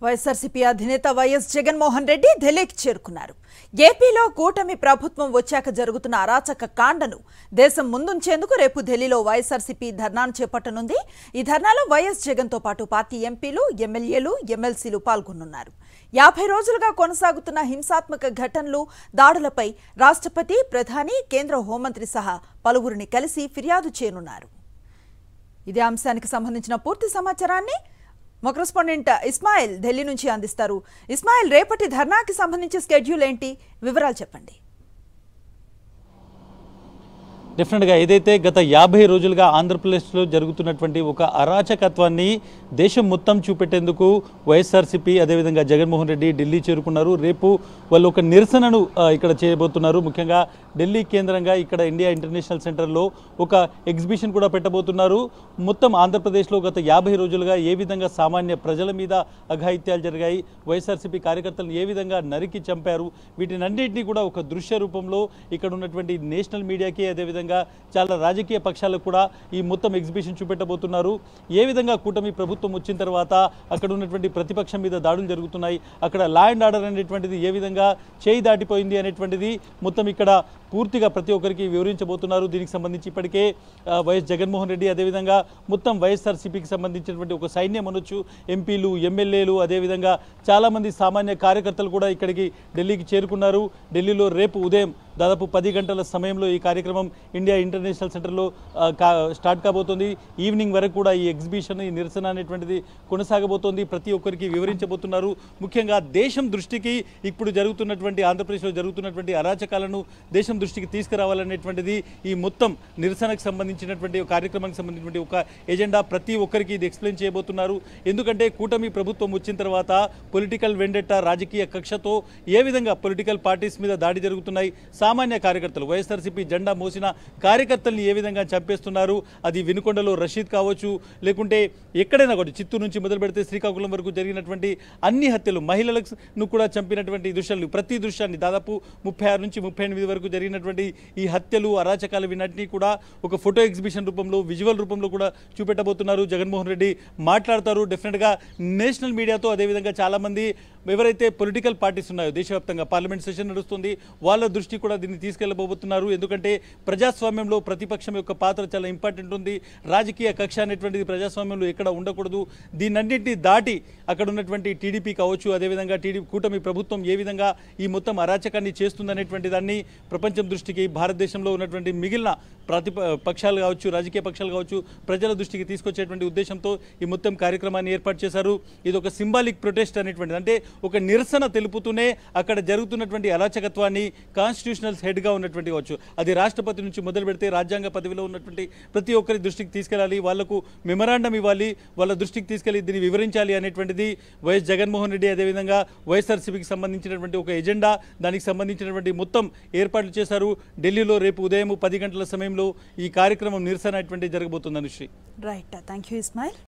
వైఎస్ఆర్సీపీ అధినేత వైఎస్ జగన్మోహన్ రెడ్డి ఢిల్లీకి చేరుకున్నారు. ఏపీలో కూటమి ప్రభుత్వం వచ్చాక జరుగుతున్న అరాచక కాండను దేశం ముందుంచేందుకు రేపు ఢిల్లీలో వైఎస్ఆర్సీపీ ధర్నాను చేపట్టనుంది. ఈ ధర్నాలో వైఎస్ జగన్తో పాటు పార్టీ ఎంపీలు, ఎమ్మెల్యేలు, ఎమ్మెల్సీలు పాల్గొనున్నారు. 50 రోజులుగా కొనసాగుతున్న హింసాత్మక ఘటనలు, దాడులపై రాష్ట్రపతి, ప్రధాని, కేంద్ర హోంమంత్రి సహా పలువురిని కలిసి ఫిర్యాదు చేయనున్నారు. ఇదే అంశానికి సంబంధించిన పూర్తి సమాచారాన్ని మా కరెస్పాండెంట్ ఇస్మాయిల్ ఢిల్లీ నుంచి అందిస్తారు. ఇస్మాయిల్, రేపటి ధర్నాకి సంబంధించి స్కెడ్యూల్ ఏంటి, వివరాలు చెప్పండి. డెఫినెట్గా ఏదైతే గత 50 రోజులుగా ఆంధ్రప్రదేశ్లో జరుగుతున్నటువంటి ఒక అరాచకత్వాన్ని దేశం మొత్తం చూపెట్టేందుకు వైఎస్ఆర్సీపీ అదేవిధంగా జగన్మోహన్ రెడ్డి ఢిల్లీ చేరుకున్నారు. రేపు వాళ్ళు ఒక నిరసనను ఇక్కడ చేయబోతున్నారు. ముఖ్యంగా ఢిల్లీ కేంద్రంగా ఇక్కడ ఇండియా ఇంటర్నేషనల్ సెంటర్లో ఒక ఎగ్జిబిషన్ కూడా పెట్టబోతున్నారు. మొత్తం ఆంధ్రప్రదేశ్లో గత 50 రోజులుగా ఏ విధంగా సామాన్య ప్రజల మీద అఘాయిత్యాలు జరిగాయి, వైఎస్ఆర్సీపీ కార్యకర్తలను ఏ విధంగా నరికి చంపారు, వీటినన్నింటినీ కూడా ఒక దృశ్య రూపంలో ఇక్కడ ఉన్నటువంటి నేషనల్ మీడియాకి అదేవిధంగా చాలా రాజకీయ పక్షాలకు కూడా ఈ మొత్తం ఎగ్జిబిషన్ చూపెట్టబోతున్నారు. ఏ విధంగా కూటమి ప్రభుత్వం వచ్చిన తర్వాత అక్కడ ఉన్నటువంటి ప్రతిపక్షం మీద దాడులు జరుగుతున్నాయి, అక్కడ లా అండ్ ఆర్డర్ అనేటువంటిది ఏ విధంగా చేయి దాటిపోయింది అనేటువంటిది మొత్తం ఇక్కడ పూర్తిగా ప్రతి ఒక్కరికి వివరించబోతున్నారు. దీనికి సంబంధించి ఇప్పటికే వైఎస్ జగన్మోహన్ రెడ్డి అదేవిధంగా మొత్తం వైఎస్ఆర్సీపీకి సంబంధించినటువంటి ఒక సైన్యం అనొచ్చు, ఎంపీలు, ఎమ్మెల్యేలు, అదేవిధంగా చాలామంది సామాన్య కార్యకర్తలు కూడా ఇక్కడికి ఢిల్లీకి చేరుకున్నారు. ఢిల్లీలో రేపు ఉదయం దాదాపు 10 గంటల సమయంలో ఈ కార్యక్రమం ఇండియా ఇంటర్నేషనల్ సెంటర్లో స్టార్ట్ కాబోతోంది. ఈవినింగ్ వరకు కూడా ఈ ఎగ్జిబిషన్, ఈ నిరసన అనేటువంటిది కొనసాగబోతోంది. ప్రతి ఒక్కరికి వివరించబోతున్నారు. ముఖ్యంగా దేశం దృష్టికి ఇప్పుడు జరుగుతున్నటువంటి ఆంధ్రప్రదేశ్లో జరుగుతున్నటువంటి అరాచకాలను దేశం దృష్టికి తీసుకురావాలనేటువంటిది ఈ మొత్తం నిరసనకు సంబంధించినటువంటి కార్యక్రమానికి సంబంధించినటువంటి ఒక ఎజెండా. ప్రతి ఒక్కరికి ఇది ఎక్స్ప్లెయిన్ చేయబోతున్నారు. ఎందుకంటే కూటమి ప్రభుత్వం వచ్చిన తర్వాత పొలిటికల్ వెండెట్టా, రాజకీయ కక్షతో ఏ విధంగా పొలిటికల్ పార్టీస్ మీద దాడి జరుగుతున్నాయి, సామాన్య కార్యకర్తలు, వైఎస్ఆర్సీపీ జెండా మోసిన కార్యకర్తల్ని ఏ విధంగా చంపేస్తున్నారు, అది వినుకొండలో రషీద్ కావచ్చు, లేకుంటే ఎక్కడైనా కూడా చిత్తూరు నుంచి మొదలు పెడితే శ్రీకాకుళం వరకు జరిగినటువంటి అన్ని హత్యలు, మహిళలను కూడా చంపినటువంటి దృశ్యాలు, ప్రతి దృశ్యాన్ని దాదాపు 36 నుంచి 38 వరకు జరిగినటువంటి ఈ హత్యలు, అరాచకాలు వినటిని కూడా ఒక ఫోటో ఎగ్జిబిషన్ రూపంలో, విజువల్ రూపంలో కూడా చూపెట్టబోతున్నారు. జగన్మోహన్ రెడ్డి మాట్లాడతారు. డెఫినెట్గా నేషనల్ మీడియాతో అదేవిధంగా చాలామంది ఎవరైతే పొలిటికల్ పార్టీస్ ఉన్నాయో దేశవ్యాప్తంగా పార్లమెంట్ సెషన్ నడుస్తుంది, వాళ్ళ దృష్టి కూడా దీన్ని తీసుకెళ్లబోతున్నారు. ఎందుకంటే ప్రజాస్వామ్యంలో ప్రతిపక్షం యొక్క పాత్ర చాలా ఇంపార్టెంట్ ఉంది. రాజకీయ కక్ష అనేటువంటిది ప్రజాస్వామ్యంలో ఎక్కడ ఉండకూడదు. దీన్నన్నింటినీ దాటి అక్కడ ఉన్నటువంటి టీడీపీ కావచ్చు, అదేవిధంగా కూటమి ప్రభుత్వం ఏ విధంగా ఈ మొత్తం అరాచకాన్ని చేస్తుందనేటువంటి దాన్ని ప్రపంచం దృష్టికి, భారతదేశంలో ఉన్నటువంటి మిగిలిన పక్షాలు కావచ్చు, రాజకీయ పక్షాలు కావచ్చు, ప్రజల దృష్టికి తీసుకొచ్చేటువంటి ఉద్దేశంతో ఈ మొత్తం కార్యక్రమాన్ని ఏర్పాటు చేశారు. ఇది ఒక సింబాలిక్ ప్రొటెస్ట్ అనేటువంటిది, అంటే ఒక నిరసన తెలుపుతూనే అక్కడ జరుగుతున్నటువంటి అరాచకత్వాన్ని కాన్స్టిట్యూషనల్ హెడ్గా ఉన్నటువంటి కావచ్చు, అది రాష్ట్రపతి నుంచి మొదలు పెడితే రాజ్యాంగ పదవిలో ఉన్నటువంటి ప్రతి ఒక్కరి దృష్టికి తీసుకెళ్ళాలి, వాళ్లకు మెమరాండం ఇవ్వాలి, వాళ్ళ దృష్టికి తీసుకెళ్లి దీన్ని వివరించాలి అనేటువంటిది వైఎస్ జగన్మోహన్ రెడ్డి అదేవిధంగా వైఎస్ఆర్సీపీకి సంబంధించినటువంటి ఒక ఎజెండా. దానికి సంబంధించినటువంటి మొత్తం ఏర్పాట్లు చేశారు. ఢిల్లీలో రేపు ఉదయం 10 గంటల సమయంలో ఈ కార్యక్రమం నిరసన అటువంటి జరగబోతుంది. Anusri, right, thank you Ismail.